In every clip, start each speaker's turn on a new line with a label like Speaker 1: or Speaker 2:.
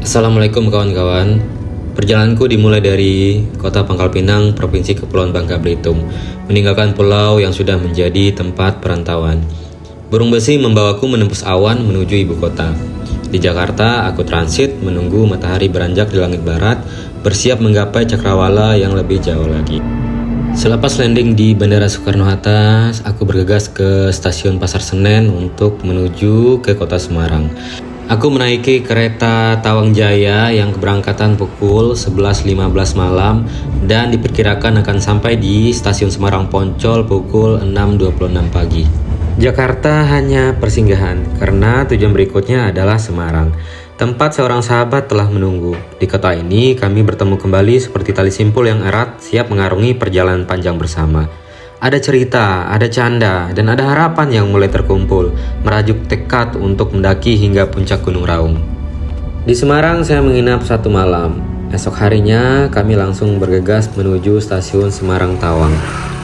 Speaker 1: Assalamualaikum kawan-kawan. Perjalananku dimulai dari kota Pangkal Pinang, Provinsi Kepulauan Bangka Belitung, meninggalkan pulau yang sudah menjadi tempat perantauan. Burung besi membawaku menembus awan menuju ibu kota. Di Jakarta, aku transit menunggu matahari beranjak di langit barat, bersiap menggapai cakrawala yang lebih jauh lagi. Selepas landing di Bandara Soekarno-Hatta, aku bergegas ke stasiun Pasar Senen untuk menuju ke kota Semarang. Aku menaiki kereta Tawang Jaya yang keberangkatan pukul 11.15 malam dan diperkirakan akan sampai di stasiun Semarang Poncol pukul 6.26 pagi. Jakarta hanya persinggahan karena tujuan berikutnya adalah Semarang, tempat seorang sahabat telah menunggu. Di kota ini kami bertemu kembali seperti tali simpul yang erat siap mengarungi perjalanan panjang bersama. Ada cerita, ada canda, dan ada harapan yang mulai terkumpul, merajuk tekad untuk mendaki hingga puncak Gunung Raung. Di Semarang saya menginap 1 malam. Esok harinya kami langsung bergegas menuju stasiun Semarang Tawang.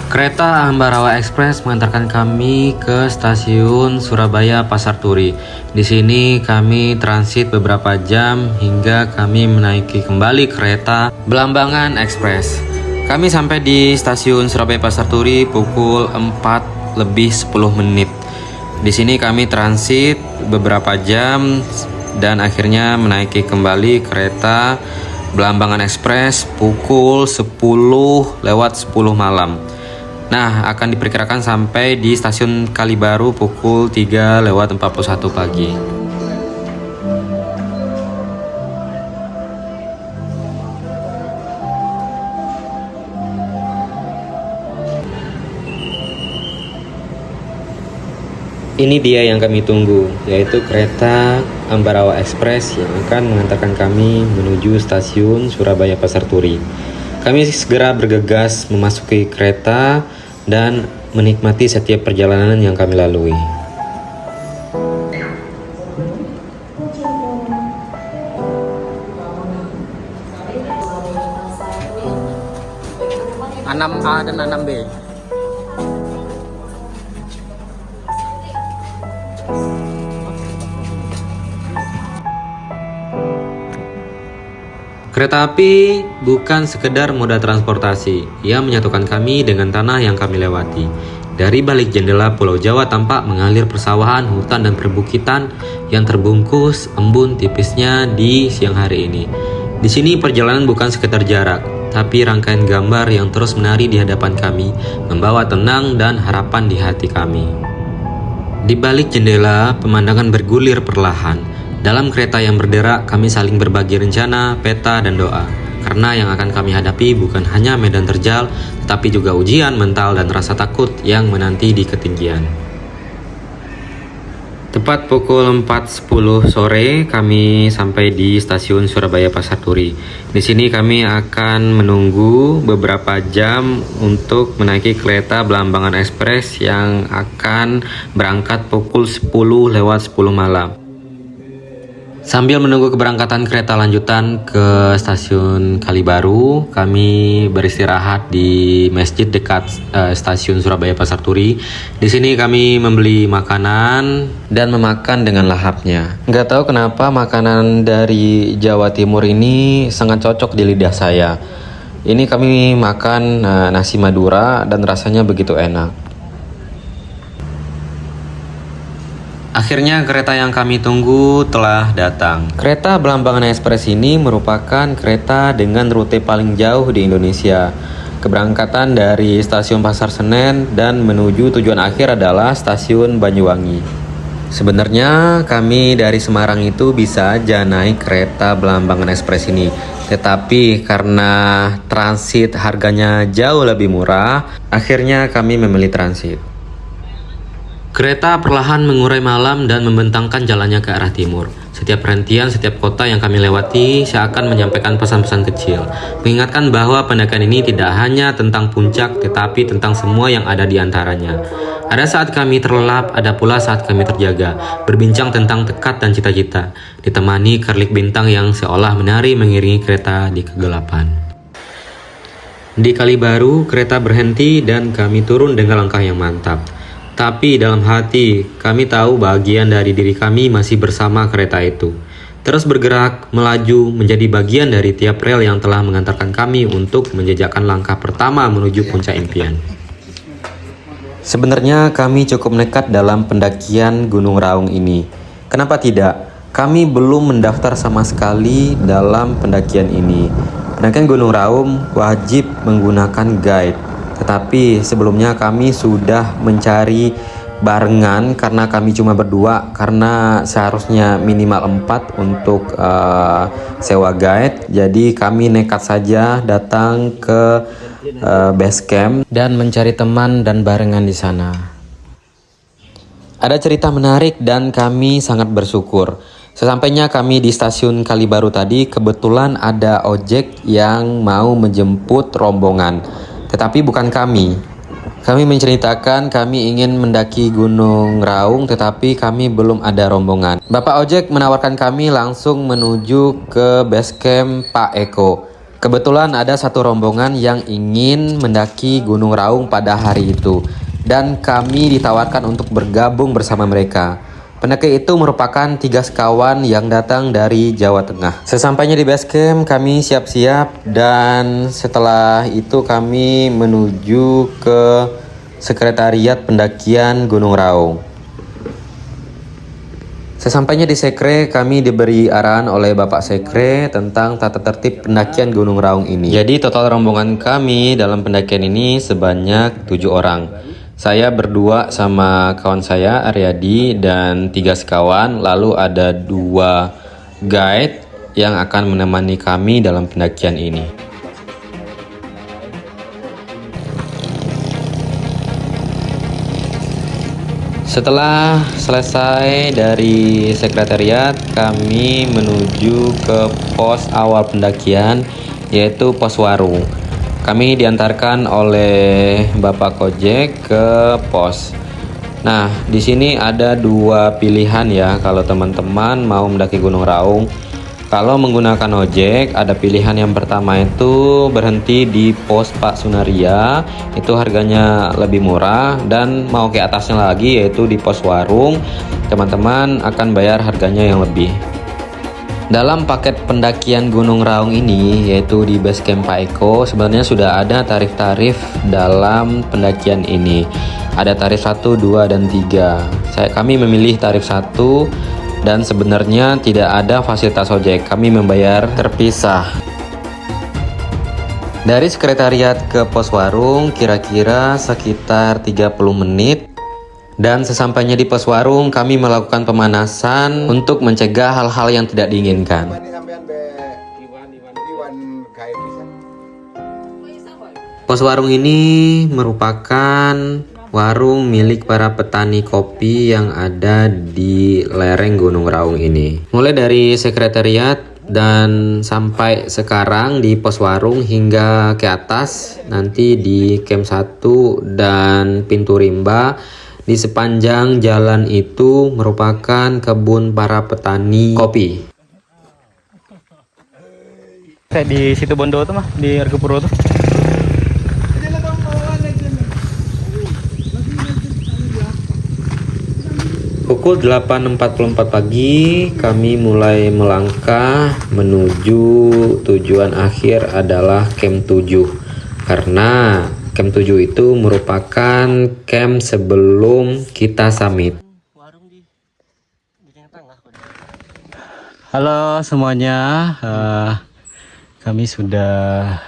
Speaker 1: Kereta Ambarawa Express mengantarkan kami ke stasiun Surabaya Pasar Turi. Di sini kami transit beberapa jam hingga kami menaiki kembali kereta Belambangan Express. Kami sampai di stasiun Surabaya Pasar Turi pukul 4:10. Di sini kami transit beberapa jam dan akhirnya menaiki kembali kereta Belambangan Express pukul 10:10 malam. Nah, akan diperkirakan sampai di stasiun Kalibaru pukul 3:41 pagi. Ini dia yang kami tunggu, yaitu kereta Ambarawa Express yang akan mengantarkan kami menuju stasiun Surabaya Pasar Turi. Kami segera bergegas memasuki kereta dan menikmati setiap perjalanan yang kami lalui.
Speaker 2: Enam A dan 6B.
Speaker 1: Kereta api bukan sekedar moda transportasi, ia menyatukan kami dengan tanah yang kami lewati. Dari balik jendela Pulau Jawa tampak mengalir persawahan, hutan dan perbukitan yang terbungkus embun tipisnya di siang hari ini. Di sini perjalanan bukan sekedar jarak, tapi rangkaian gambar yang terus menari di hadapan kami, membawa tenang dan harapan di hati kami. Di balik jendela, pemandangan bergulir perlahan. Dalam kereta yang berderak, kami saling berbagi rencana, peta, dan doa. Karena yang akan kami hadapi bukan hanya medan terjal, tetapi juga ujian mental dan rasa takut yang menanti di ketinggian. Tepat pukul 4:10 sore, kami sampai di stasiun Surabaya Pasar Turi. Di sini kami akan menunggu beberapa jam untuk menaiki kereta Belambangan Express yang akan berangkat pukul 10:10 malam. Sambil menunggu keberangkatan kereta lanjutan ke stasiun Kalibaru, kami beristirahat di masjid dekat stasiun Surabaya Pasar Turi. Di sini kami membeli makanan dan memakan dengan lahapnya. Nggak tahu kenapa makanan dari Jawa Timur ini sangat cocok di lidah saya. Ini kami makan nasi Madura dan rasanya begitu enak. Akhirnya kereta yang kami tunggu telah datang. Kereta Belambangan Express ini merupakan kereta dengan rute paling jauh di Indonesia. Keberangkatan dari stasiun Pasar Senen dan menuju tujuan akhir adalah stasiun Banyuwangi. Sebenarnya kami dari Semarang itu bisa aja naik kereta Belambangan Express ini. Tetapi karena transit harganya jauh lebih murah, akhirnya kami memilih transit. Kereta perlahan mengurai malam dan membentangkan jalannya ke arah timur. Setiap perhentian, setiap kota yang kami lewati seakan menyampaikan pesan-pesan kecil, mengingatkan bahwa pendakian ini tidak hanya tentang puncak, tetapi tentang semua yang ada di antaranya. Ada saat kami terlelap, ada pula saat kami terjaga, berbincang tentang tekad dan cita-cita, ditemani kerlik bintang yang seolah menari mengiringi kereta di kegelapan. Di Kalibaru, kereta berhenti dan kami turun dengan langkah yang mantap. Tapi dalam hati, kami tahu bagian dari diri kami masih bersama kereta itu. terus bergerak melaju menjadi bagian dari tiap rel yang telah mengantarkan kami untuk menjejakkan langkah pertama menuju puncak impian. Sebenarnya kami cukup nekat dalam pendakian Gunung Raung ini. Kenapa tidak? Kami belum mendaftar sama sekali dalam pendakian ini. Pendakian Gunung Raung wajib menggunakan guide. Tetapi sebelumnya kami sudah mencari barengan karena kami cuma berdua, karena seharusnya minimal 4 untuk sewa guide. Jadi kami nekat saja datang ke base camp dan mencari teman dan barengan di sana. Ada cerita menarik dan kami sangat bersyukur. Sesampainya kami di stasiun Kalibaru tadi, kebetulan ada ojek yang mau menjemput rombongan. Tetapi bukan kami. Kami menceritakan kami ingin mendaki Gunung Raung, tetapi kami belum ada rombongan. Bapak ojek menawarkan kami langsung menuju ke base camp Pak Eko. Kebetulan ada satu rombongan yang ingin mendaki Gunung Raung pada hari itu, dan kami ditawarkan untuk bergabung bersama mereka. Pendaki itu merupakan 3 sekawan yang datang dari Jawa Tengah. Sesampainya di base camp, kami siap-siap dan setelah itu kami menuju ke sekretariat pendakian Gunung Raung. Sesampainya di sekre, kami diberi arahan oleh Bapak Sekre tentang tata tertib pendakian Gunung Raung ini. Jadi total rombongan kami dalam pendakian ini sebanyak 7 orang. Saya berdua sama kawan saya Aryadi dan 3 sekawan, lalu ada 2 guide yang akan menemani kami dalam pendakian ini. Setelah selesai dari sekretariat, kami menuju ke pos awal pendakian, yaitu pos Warung. Kami diantarkan oleh Bapak Kojek ke pos. Nah, di sini ada 2 pilihan ya kalau teman-teman mau mendaki Gunung Raung. Kalau menggunakan ojek, ada pilihan yang pertama itu berhenti di pos Pak Sunaria, itu harganya lebih murah, dan mau ke atasnya lagi yaitu di pos Warung, teman-teman akan bayar harganya yang lebih. Dalam paket pendakian Gunung Raung ini, yaitu di base camp Pak Eko, sebenarnya sudah ada tarif-tarif dalam pendakian ini. Ada tarif 1, 2, dan 3. Kami memilih tarif 1 dan sebenarnya tidak ada fasilitas ojek. Kami membayar terpisah. Dari sekretariat ke pos Warung kira-kira sekitar 30 menit. Dan sesampainya di pos Warung, kami melakukan pemanasan untuk mencegah hal-hal yang tidak diinginkan. Pos Warung ini merupakan warung milik para petani kopi yang ada di lereng Gunung Raung ini. Mulai dari sekretariat dan sampai sekarang di pos Warung hingga ke atas, nanti di camp 1 dan pintu rimba. Di sepanjang jalan itu merupakan kebun para petani kopi.
Speaker 2: Kayak di situ Bondo tuh mah, di Argopuro tuh.
Speaker 1: Pukul 8.44 pagi, kami mulai melangkah menuju tujuan akhir adalah camp 7. Karena camp 7 itu merupakan camp sebelum kita summit.
Speaker 2: Halo semuanya, kami sudah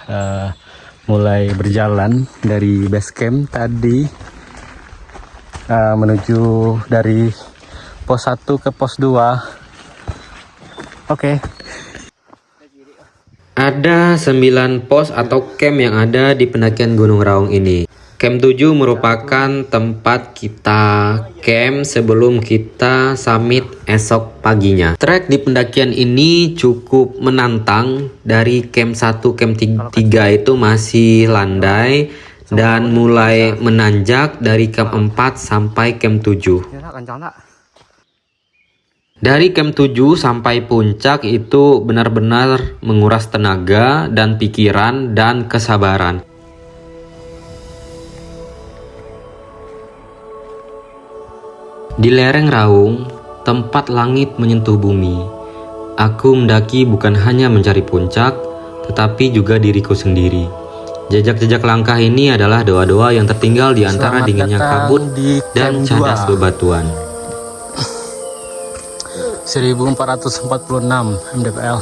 Speaker 2: mulai berjalan dari base camp tadi menuju dari pos 1 ke pos 2. Oke.
Speaker 1: Ada 9 pos atau camp yang ada di pendakian Gunung Raung ini. Camp 7 merupakan tempat kita camp sebelum kita summit esok paginya. Trek di pendakian ini cukup menantang. Dari camp 1, camp 3 itu masih landai dan mulai menanjak dari camp 4 sampai camp 7. Dari camp 7 sampai puncak itu benar-benar menguras tenaga dan pikiran dan kesabaran. Di lereng Raung, tempat langit menyentuh bumi, Aku mendaki bukan hanya mencari puncak, tetapi juga diriku sendiri. Jejak-jejak langkah ini adalah doa-doa yang tertinggal di antara dinginnya kabut dan cadas bebatuan.
Speaker 2: 1446 mdpl.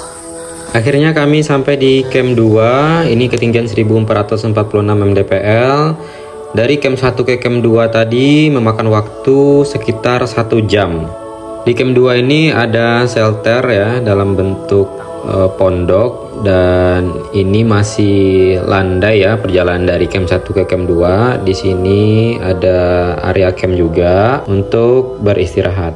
Speaker 1: Akhirnya kami sampai di camp 2, ini ketinggian 1446 mdpl. Dari camp 1 ke camp 2 tadi memakan waktu sekitar 1 jam. Di camp 2 ini ada shelter ya dalam bentuk pondok, dan ini masih landai ya perjalanan dari camp 1 ke camp 2. Di sini ada area camp juga untuk beristirahat.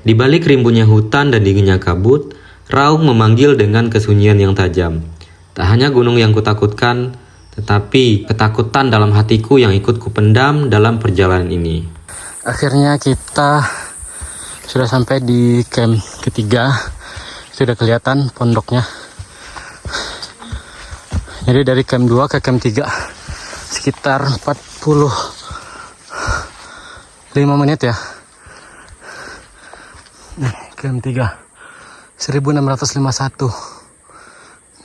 Speaker 1: Di balik rimbunnya hutan dan dinginnya kabut, raung memanggil dengan kesunyian yang tajam. Tak hanya gunung yang kutakutkan, tetapi ketakutan dalam hatiku yang ikut kupendam dalam perjalanan ini.
Speaker 2: Akhirnya kita sudah sampai di camp ketiga. Sudah kelihatan pondoknya. Jadi dari camp 2 ke camp 3 sekitar 45 menit ya. Nih, camp 3 1651.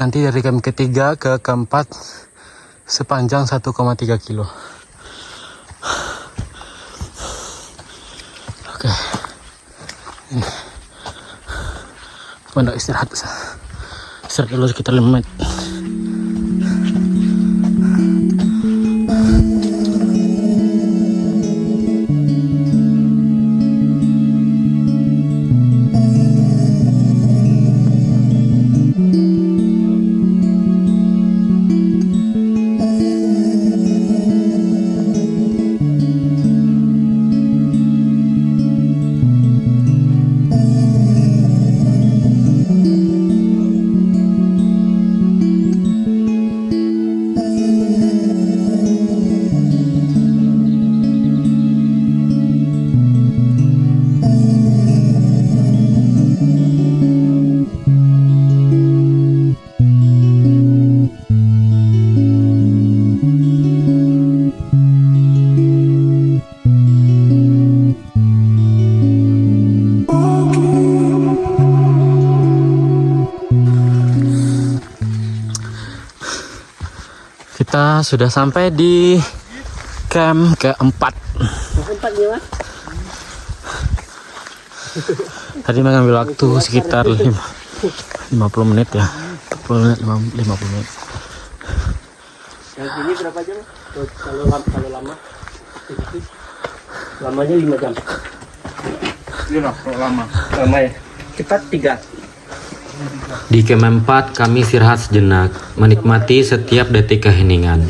Speaker 2: Nanti dari camp ketiga ke camp 4 sepanjang 1,3 kilo. Oke. Ini pondok istirahat. Istirahat dulu sekitar 5 menit. Kita sudah sampai di camp keempat. Tadi mengambil waktu sekitar 50 menit ya. 50 menit.
Speaker 3: Yang ini berapa jam? Kalau lama? Lamanya 5 jam. Iya, kalau lama. Lama ya. Cepat 3.
Speaker 1: Di camp 4 kami istirahat sejenak, menikmati setiap detik keheningan.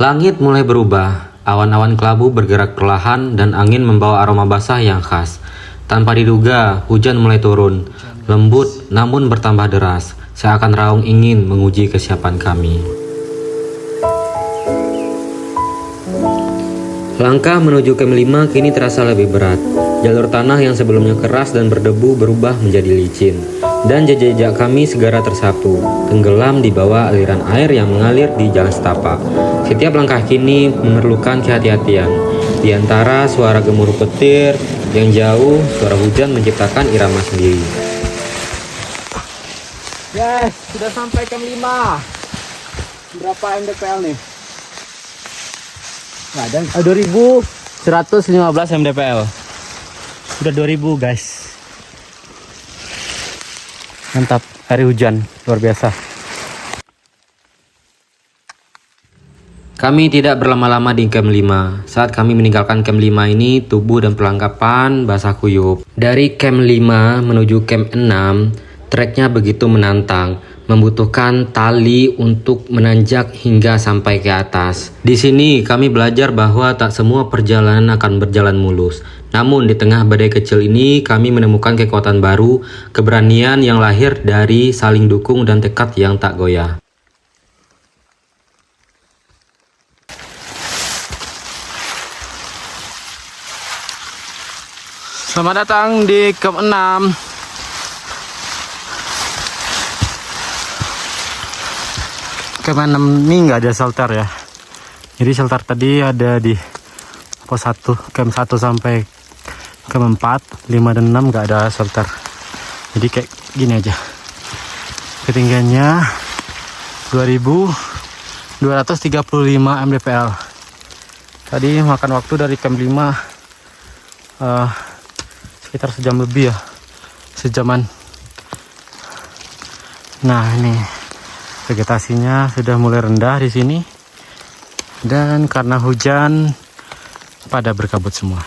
Speaker 1: Langit mulai berubah, awan-awan kelabu bergerak perlahan dan angin membawa aroma basah yang khas. Tanpa diduga, hujan mulai turun, lembut namun bertambah deras, seakan raung ingin menguji kesiapan kami. Langkah menuju camp 5 kini terasa lebih berat. Jalur tanah yang sebelumnya keras dan berdebu berubah menjadi licin, dan jejak-jejak kami segera tersapu, tenggelam di bawah aliran air yang mengalir di jalan setapak. Setiap langkah kini memerlukan kehati-hatian. Di antara suara gemuruh petir yang jauh, suara hujan menciptakan irama sendiri.
Speaker 3: Yes, sudah sampai camp 5. Berapa mdpl nih? Nggak ada.
Speaker 2: 2115 mdpl. Udah 2000 guys. Mantap, hari hujan luar biasa.
Speaker 1: Kami tidak berlama-lama di camp 5. Saat kami meninggalkan camp 5 ini, tubuh dan perlengkapan basah kuyup. Dari camp 5 menuju camp 6, treknya begitu menantang, membutuhkan tali untuk menanjak hingga sampai ke atas. Di sini kami belajar bahwa tak semua perjalanan akan berjalan mulus. Namun di tengah badai kecil ini kami menemukan kekuatan baru, keberanian yang lahir dari saling dukung dan tekad yang tak goyah.
Speaker 2: Selamat datang di camp 6. Camp 6 ini nggak ada shelter ya. Jadi shelter tadi ada di pos 1, camp 1 sampai camp 4, 5 dan 6 nggak ada shelter. Jadi kayak gini aja. Ketinggiannya 2235 mdpl. Tadi makan waktu dari camp 5 sekitar sejam lebih ya, sejaman. Nah ini vegetasinya sudah mulai rendah di sini, dan karena hujan pada berkabut semua.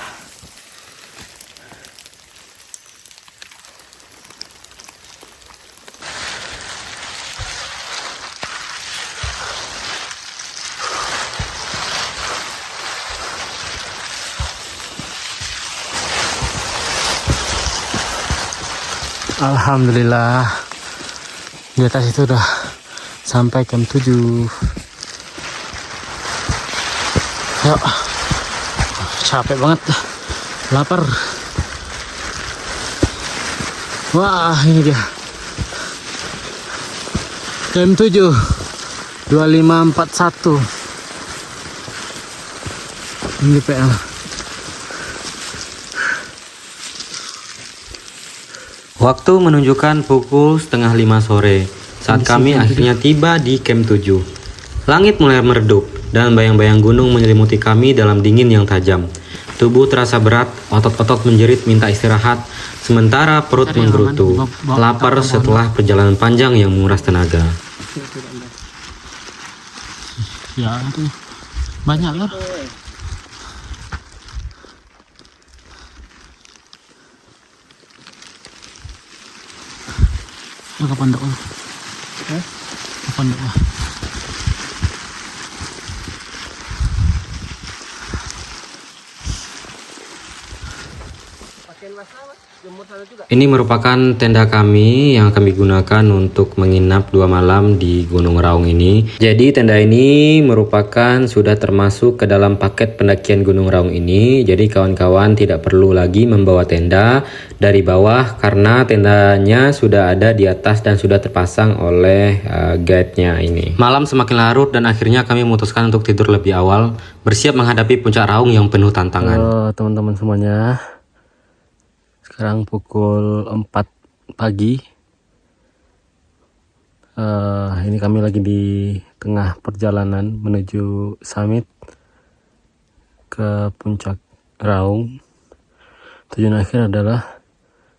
Speaker 2: Alhamdulillah di atas itu udah sampai camp 7. Yuk, capek banget, lapar. Wah, ini dia camp 7 2541 mdpl.
Speaker 1: Waktu menunjukkan pukul 4:30 sore saat kami akhirnya tiba di camp 7. Langit mulai meredup dan bayang-bayang gunung menyelimuti kami dalam dingin yang tajam. Tubuh terasa berat, otot-otot menjerit minta istirahat, sementara perut menggerutu, lapar setelah perjalanan panjang yang menguras tenaga.
Speaker 2: Ya, itu banyak lah. Kapan dok? Kapan dok?
Speaker 1: Ini merupakan tenda kami yang kami gunakan untuk menginap 2 malam di Gunung Raung ini. Jadi tenda ini merupakan sudah termasuk ke dalam paket pendakian Gunung Raung ini. Jadi kawan-kawan tidak perlu lagi membawa tenda dari bawah karena tendanya sudah ada di atas dan sudah terpasang oleh guide-nya ini. Malam semakin larut dan akhirnya kami memutuskan untuk tidur lebih awal, bersiap menghadapi puncak Raung yang penuh tantangan.
Speaker 2: Halo teman-teman semuanya. Sekarang pukul 4 pagi. Ini kami lagi di tengah perjalanan menuju summit ke puncak Raung. Tujuan akhir adalah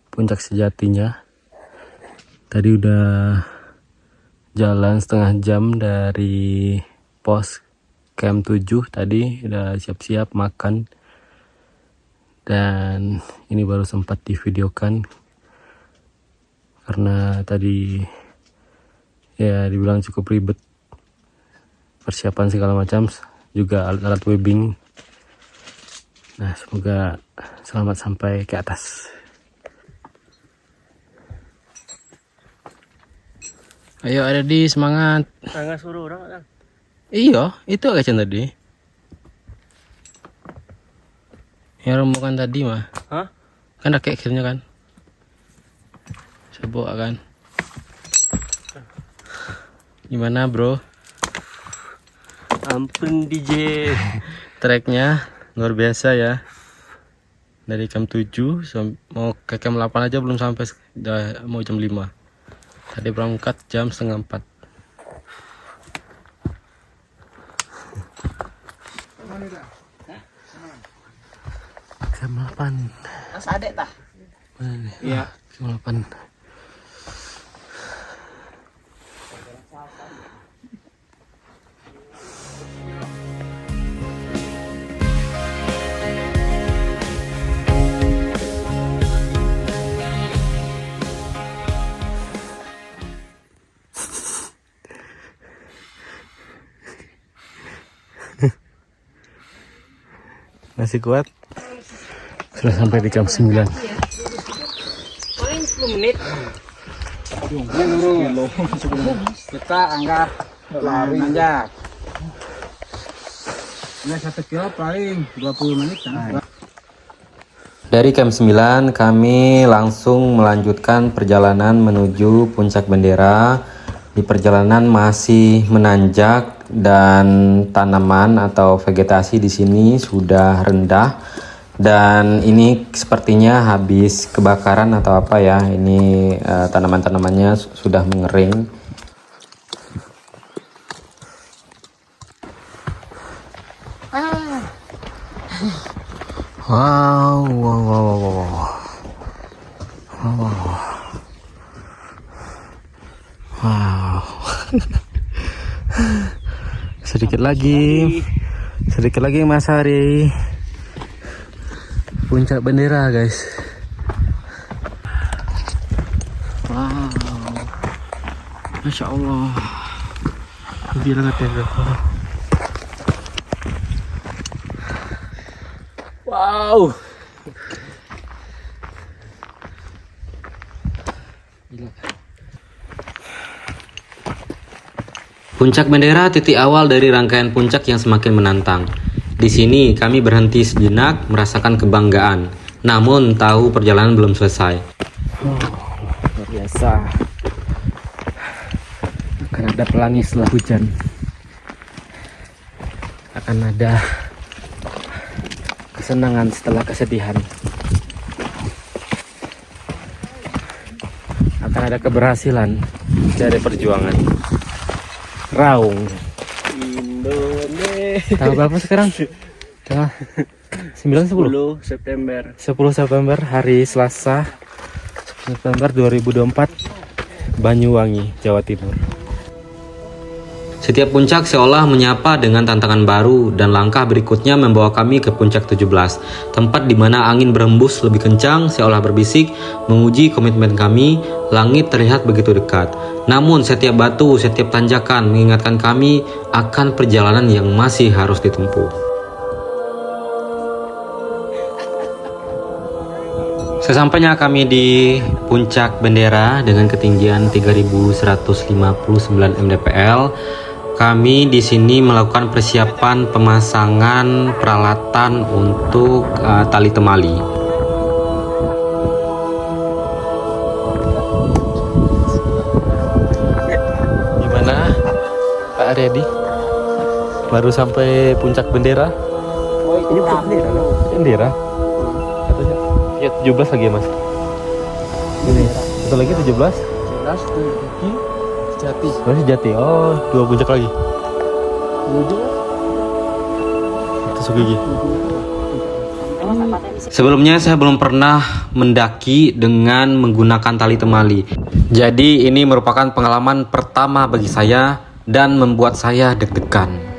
Speaker 2: puncak sejatinya. Tadi udah jalan setengah jam dari pos camp 7. Tadi udah siap-siap makan. Dan ini baru sempat divideokan karena tadi ya dibilang cukup ribet persiapan segala macam, juga alat-alat webbing. Nah, semoga selamat sampai ke atas. Ayo Adi, semangat.
Speaker 3: Nggak suruh orang kan?
Speaker 2: Iya, itu aja tadi. Yang rombongan tadi mah.
Speaker 3: Hah?
Speaker 2: Kan ada akhirnya kan. Coba kan. Gimana bro?
Speaker 3: Ampun DJ.
Speaker 2: Treknya luar biasa ya. Dari camp 7 mau ke camp 8 aja belum sampai, udah mau jam 5. Tadi berangkat jam 3:30. Jam 8.
Speaker 3: Mas adek tah?
Speaker 2: Iya, jam 8. Masih kuat? Sudah sampai di camp 9.
Speaker 3: Paling 10 menit. Kita anggap lari aja. Ini 1 kilo paling 20 menit kan.
Speaker 1: Dari camp 9 kami langsung melanjutkan perjalanan menuju Puncak Bendera. Di perjalanan masih menanjak dan tanaman atau vegetasi di sini sudah rendah Dan ini sepertinya habis kebakaran atau apa ya. Ini tanaman-tanamannya sudah mengering. Wow, wow, wow, wow, wow. Wow. Wow. Sedikit lagi Mas Hari. Puncak bendera, guys. Wow. Masya Allah. Gila katanya. Wow. Puncak bendera titik awal dari rangkaian puncak yang semakin menantang. Di sini kami berhenti sejenak merasakan kebanggaan. Namun tahu perjalanan belum selesai.
Speaker 2: Luar biasa. Akan ada pelangi setelah hujan. Akan ada kesenangan setelah kesedihan. Akan ada keberhasilan dari perjuangan. Raung.
Speaker 3: Indonesia.
Speaker 2: Tanggal berapa sekarang? Tanggal 9 10
Speaker 3: September.
Speaker 2: 10 September hari Selasa September 2024 Banyuwangi, Jawa Timur.
Speaker 1: Setiap puncak seolah menyapa dengan tantangan baru dan langkah berikutnya membawa kami ke puncak 17, tempat di mana angin berhembus lebih kencang seolah berbisik menguji komitmen kami. Langit terlihat begitu dekat. Namun setiap batu, setiap tanjakan mengingatkan kami akan perjalanan yang masih harus ditempuh. Sesampainya kami di puncak bendera dengan ketinggian 3159 mdpl, kami di sini melakukan persiapan pemasangan peralatan untuk tali temali.
Speaker 2: Gimana Pak Aryadi? Baru sampai puncak bendera?
Speaker 3: Oh, ini bukan bendera.
Speaker 2: Bendera? Katanya ya 17 lagi ya, Mas? Ini satu lagi 17?
Speaker 3: Jelas Jati.
Speaker 2: Masih Jati. Oh, 2 puncak lagi. Tusuk gigi.
Speaker 1: Sebelumnya saya belum pernah mendaki dengan menggunakan tali temali. Jadi ini merupakan pengalaman pertama bagi saya dan membuat saya deg-degan.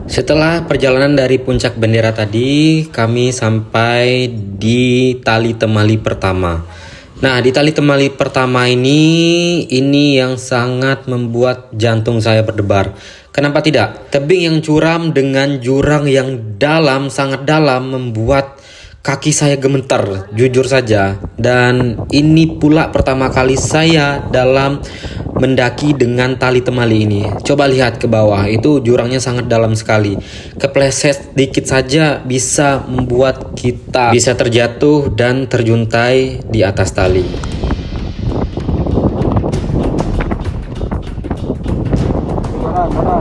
Speaker 1: Setelah perjalanan dari puncak bendera tadi, kami sampai di tali temali pertama. Nah, di tali temali pertama ini yang sangat membuat jantung saya berdebar. Kenapa tidak? Tebing yang curam dengan jurang yang dalam, sangat dalam, membuat kaki saya gemeter, jujur saja. Dan ini pula pertama kali saya dalam mendaki dengan tali temali ini. Coba lihat ke bawah, itu jurangnya sangat dalam sekali. Kepleset sedikit saja bisa membuat kita bisa terjatuh dan terjuntai di atas tali.
Speaker 3: Mana?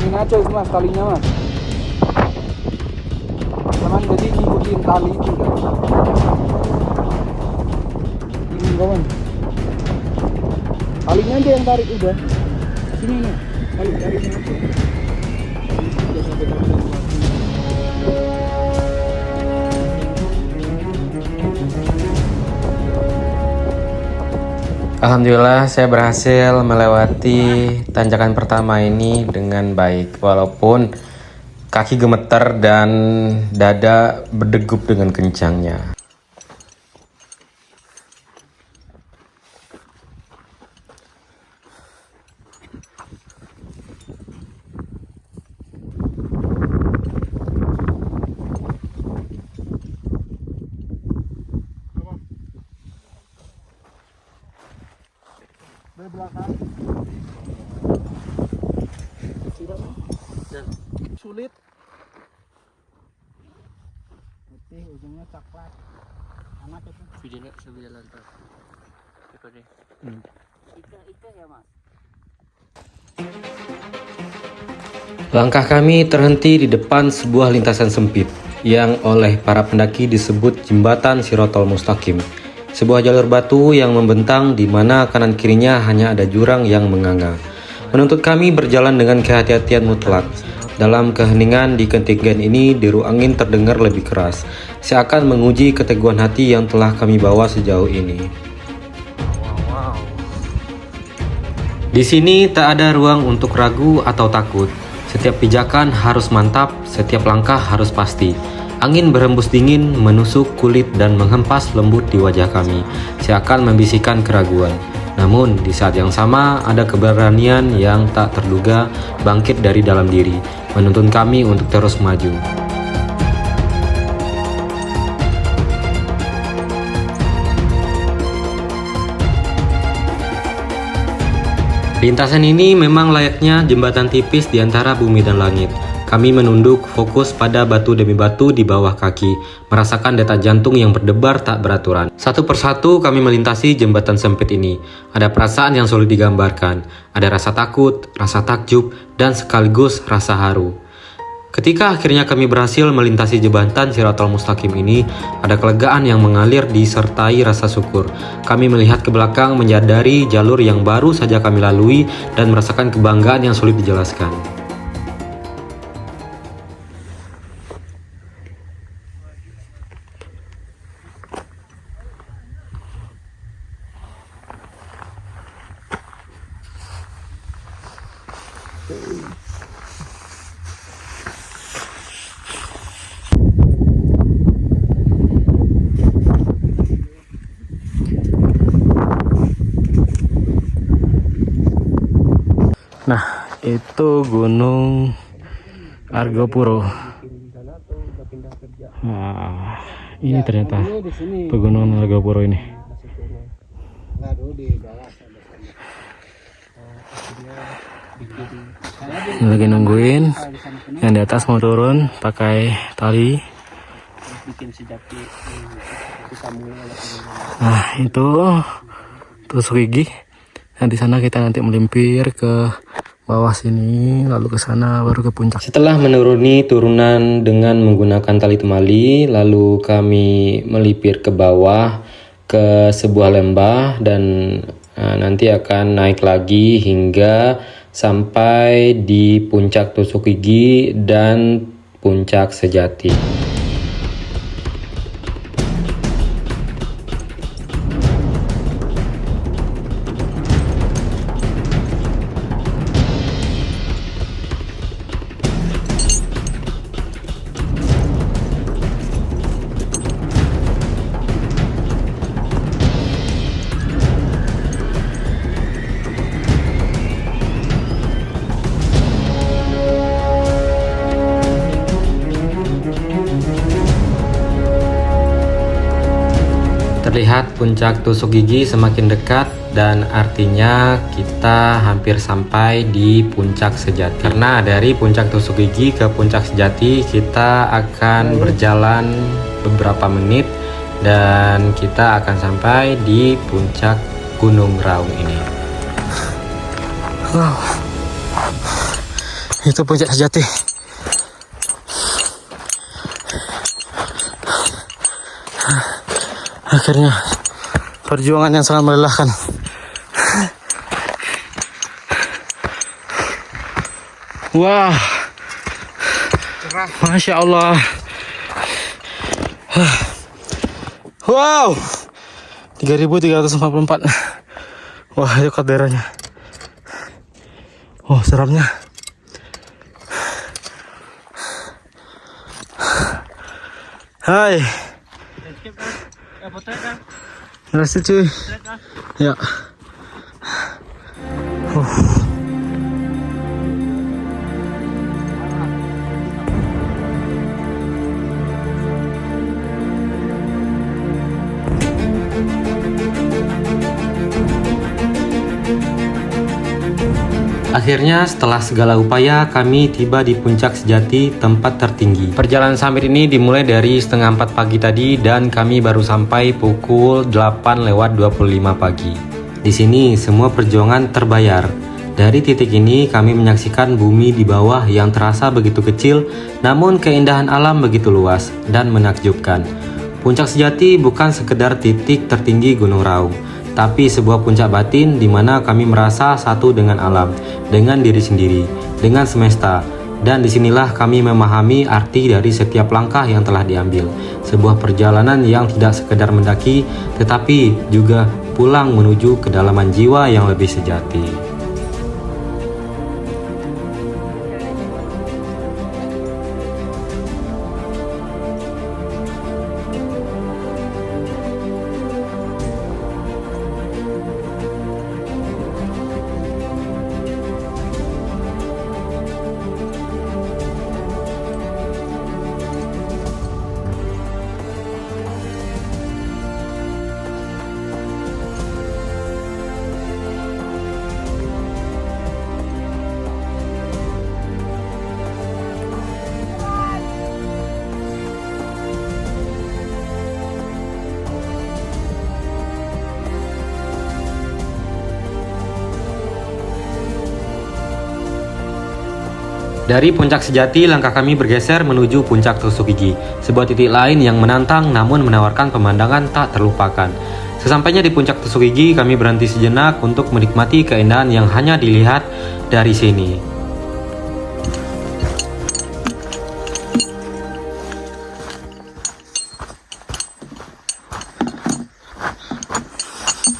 Speaker 3: Ini ngaco mas talinya mas. Teman jadi ngikutin tali itu kan. Ini kawan. Talinya aja yang tarik udah. Sini nih. Tariknya aja. Udah sampai tali.
Speaker 1: Alhamdulillah saya berhasil melewati tanjakan pertama ini dengan baik, walaupun kaki gemeter dan dada berdegup dengan kencangnya.
Speaker 3: Dari belakang. Sulit. Putih ujungnya coklat. Anak itu. Videonya sambil jalan tuh. Itu deh. Ikan ya mas.
Speaker 1: Langkah kami terhenti di depan sebuah lintasan sempit yang oleh para pendaki disebut Jembatan Sirotol Mustaqim. Sebuah jalur batu yang membentang di mana kanan kirinya hanya ada jurang yang menganga. Menuntut kami berjalan dengan kehati-hatian mutlak. Dalam keheningan di ketinggian ini, deru angin terdengar lebih keras, seakan menguji keteguhan hati yang telah kami bawa sejauh ini. Di sini tak ada ruang untuk ragu atau takut. Setiap pijakan harus mantap, setiap langkah harus pasti. Angin berhembus dingin menusuk kulit dan menghempas lembut di wajah kami, seakan membisikkan keraguan. Namun, di saat yang sama ada keberanian yang tak terduga bangkit dari dalam diri, menuntun kami untuk terus maju. Lintasan ini memang layaknya jembatan tipis di antara bumi dan langit. Kami menunduk, fokus pada batu demi batu di bawah kaki, merasakan detak jantung yang berdebar tak beraturan. Satu persatu kami melintasi jembatan sempit ini. Ada perasaan yang sulit digambarkan. Ada rasa takut, rasa takjub, dan sekaligus rasa haru. Ketika akhirnya kami berhasil melintasi jembatan Sirotol Mustaqim ini, ada kelegaan yang mengalir disertai rasa syukur. Kami melihat ke belakang, menyadari jalur yang baru saja kami lalui, dan merasakan kebanggaan yang sulit dijelaskan.
Speaker 2: Nah, itu Gunung Argopuro. Nah, ini ternyata pegunungan Argopuro ini. Lagi nungguin yang di atas mau turun pakai tali. Nah, itu tusuk gigi. Nah, di sana kita nanti melimpir ke bawah sini, lalu ke sana, baru ke puncak.
Speaker 1: Setelah menuruni turunan dengan menggunakan tali temali, lalu kami melipir ke bawah ke sebuah lembah dan nanti akan naik lagi hingga sampai di puncak tusuk gigi dan puncak sejati. Terlihat puncak tusuk gigi semakin dekat dan artinya kita hampir sampai di puncak sejati. Karena dari puncak tusuk gigi ke puncak sejati kita akan berjalan beberapa menit dan kita akan sampai di puncak Gunung Raung ini.
Speaker 2: Wow. Itu puncak sejati. Akhirnya perjuangan yang sangat melelahkan. Wah, Masya Allah. Wow, 3.344. Wah, itu kalderanya. Oh, seramnya. Hai. Terima kasih cuy. Ya.
Speaker 1: Akhirnya setelah segala upaya kami tiba di puncak sejati, tempat tertinggi. Perjalanan summit ini dimulai dari setengah 4 pagi tadi dan kami baru sampai pukul 8:25 pagi. Di sini semua perjuangan terbayar. Dari titik ini kami menyaksikan bumi di bawah yang terasa begitu kecil, namun keindahan alam begitu luas dan menakjubkan. Puncak sejati bukan sekedar titik tertinggi Gunung Raung, tapi sebuah puncak batin di mana kami merasa satu dengan alam, dengan diri sendiri, dengan semesta. Dan disinilah kami memahami arti dari setiap langkah yang telah diambil. Sebuah perjalanan yang tidak sekedar mendaki, tetapi juga pulang menuju kedalaman jiwa yang lebih sejati. Dari puncak sejati, langkah kami bergeser menuju puncak tusuk gigi, sebuah titik lain yang menantang namun menawarkan pemandangan tak terlupakan. Sesampainya di puncak tusuk gigi, kami berhenti sejenak untuk menikmati keindahan yang hanya dilihat dari sini.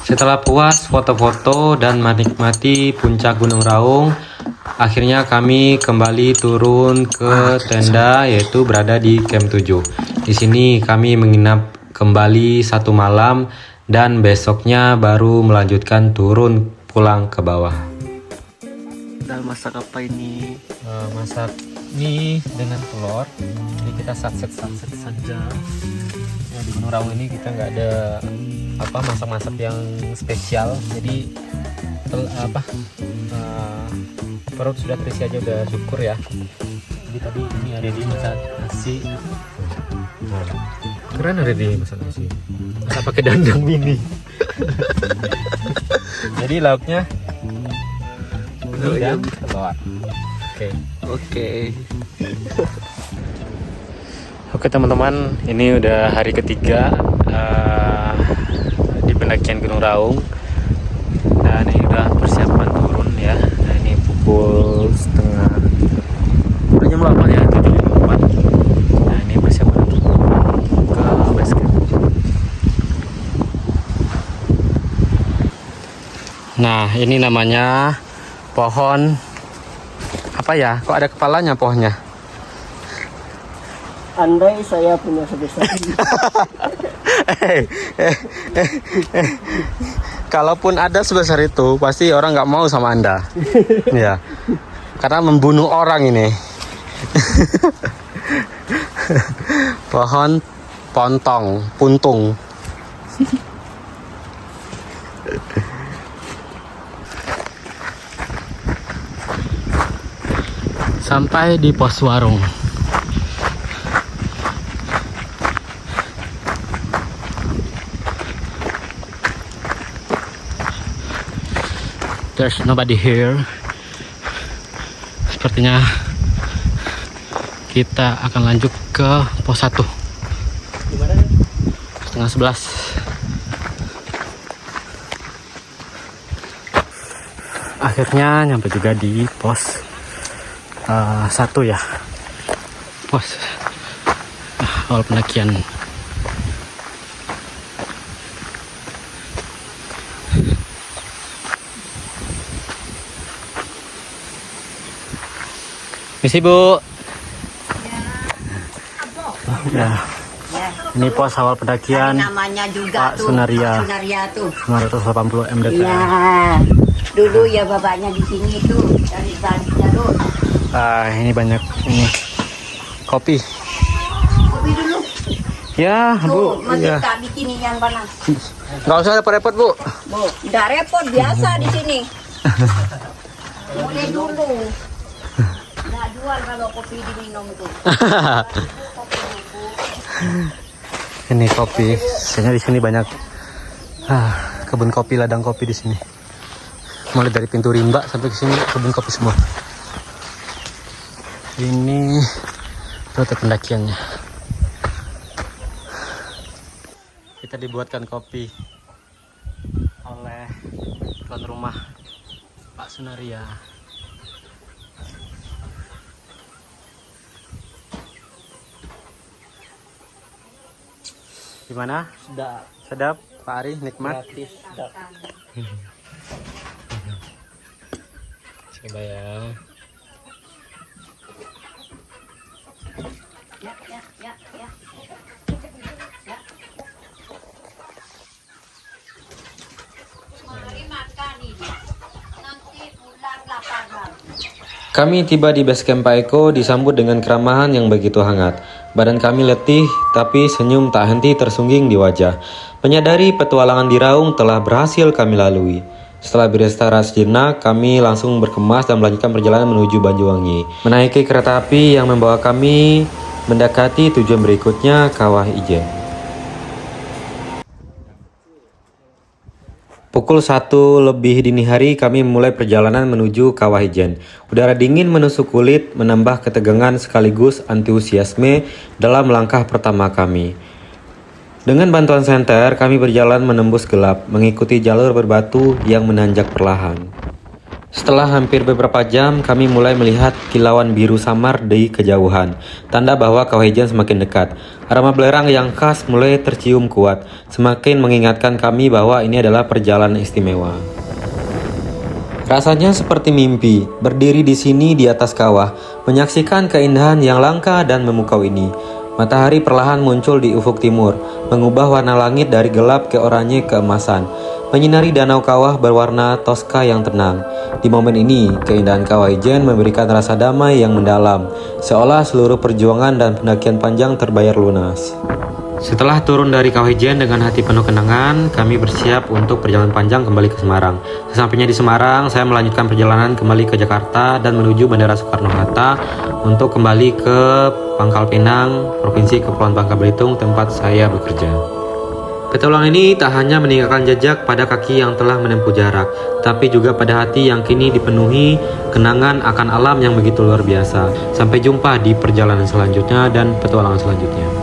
Speaker 1: Setelah puas foto-foto dan menikmati puncak Gunung Raung, akhirnya kami kembali turun ke tenda, yaitu berada di camp 7. Di sini kami menginap kembali 1 malam dan besoknya baru melanjutkan turun pulang ke bawah.
Speaker 3: Udah masak apa ini?
Speaker 1: Masak mie dengan telur. Jadi kita satset saja. Ya, di Gunung Raung ini kita nggak ada masak-masak yang spesial. Jadi perut sudah terisi aja, udah syukur ya. Jadi tadi ini ada di masak nasi. Keren ada di masak nasi. Masak pakai dandang mini. Jadi lauknya mie dan telur.
Speaker 2: Oke teman-teman, ini udah hari ketiga di pendakian Gunung Raung. Dan ini udah persiapan turun ya. Nah ini pukul setengah, udah jam 8 ya, 7.54. Nah ini persiapan untuk ke base camp. Nah ini namanya pohon apa ya? Kok ada kepalanya pohonnya?
Speaker 3: Andai saya punya sebesar ini.
Speaker 2: Kalaupun ada sebesar itu, pasti orang nggak mau sama Anda. Ya, karena membunuh orang ini. Pohon puntung. Sampai di pos warung. There's nobody here. Sepertinya kita akan lanjut ke pos 1. Setengah 11. Akhirnya nyampe juga di pos 1 ya. Pos awal pendakian. Misi Bu. Ya. Ini pos awal pendakian.
Speaker 4: Namanya juga
Speaker 2: Pak Sunaria.
Speaker 4: Pak Sunaria tuh.
Speaker 2: 980 mdpl.
Speaker 4: Iya. Dulu ya bapaknya di sini tuh dari tadinya tuh.
Speaker 2: Ini banyak ini kopi.
Speaker 4: Kopi dulu.
Speaker 2: Ya, Bu.
Speaker 4: Tuh, masih
Speaker 2: Ya.
Speaker 4: tak bikin yang panas.
Speaker 2: Nggak usah repot-repot, Bu.
Speaker 4: Bu, udah repot biasa di sini. Mulai dulu. Nggak jual kalau kopi diminum itu.
Speaker 2: Ini kopi. Biasanya di sini banyak kebun kopi, ladang kopi di sini. Mulai dari pintu rimba sampai ke sini kebun kopi semua. Ini rute pendakiannya. Kita dibuatkan kopi oleh tuan rumah Pak Sunaria. Gimana?
Speaker 3: Sedap.
Speaker 2: Sedap, Pak Ari, nikmat.
Speaker 3: Gratis, sedap.
Speaker 2: Coba ya.
Speaker 4: Ya, ya, ya, ya. Mari makan ini. Nanti bulan 8.
Speaker 1: Kami tiba di base camp Pak Eko disambut dengan keramahan yang begitu hangat. Badan kami letih, tapi senyum tak henti tersungging di wajah. Menyadari petualangan di Raung telah berhasil kami lalui. Setelah beristirahat sejenak, kami langsung berkemas dan melanjutkan perjalanan menuju Banyuwangi. Menaiki kereta api yang membawa kami mendekati tujuan berikutnya, Kawah Ijen. Pukul 1 lebih dini hari kami memulai perjalanan menuju Kawah Ijen. Udara dingin menusuk kulit, menambah ketegangan sekaligus antusiasme dalam langkah pertama kami. Dengan bantuan senter, kami berjalan menembus gelap, mengikuti jalur berbatu yang menanjak perlahan. Setelah hampir beberapa jam, kami mulai melihat kilauan biru samar di kejauhan, tanda bahwa Kawah Ijen semakin dekat. Aroma belerang yang khas mulai tercium kuat, semakin mengingatkan kami bahwa ini adalah perjalanan istimewa. Rasanya seperti mimpi, berdiri di sini di atas kawah, menyaksikan keindahan yang langka dan memukau ini. Matahari perlahan muncul di ufuk timur, mengubah warna langit dari gelap ke oranye keemasan, menyinari danau kawah berwarna toska yang tenang. Di momen ini, keindahan Kawah Ijen memberikan rasa damai yang mendalam, seolah seluruh perjuangan dan pendakian panjang terbayar lunas. Setelah turun dari Kawah Ijen dengan hati penuh kenangan, kami bersiap untuk perjalanan panjang kembali ke Semarang. Sesampainya di Semarang, saya melanjutkan perjalanan kembali ke Jakarta dan menuju Bandara Soekarno-Hatta untuk kembali ke Pangkal Pinang, Provinsi Kepulauan Bangka Belitung, tempat saya bekerja. Petualangan ini tak hanya meninggalkan jejak pada kaki yang telah menempuh jarak, tapi juga pada hati yang kini dipenuhi kenangan akan alam yang begitu luar biasa. Sampai jumpa di perjalanan selanjutnya dan petualangan selanjutnya.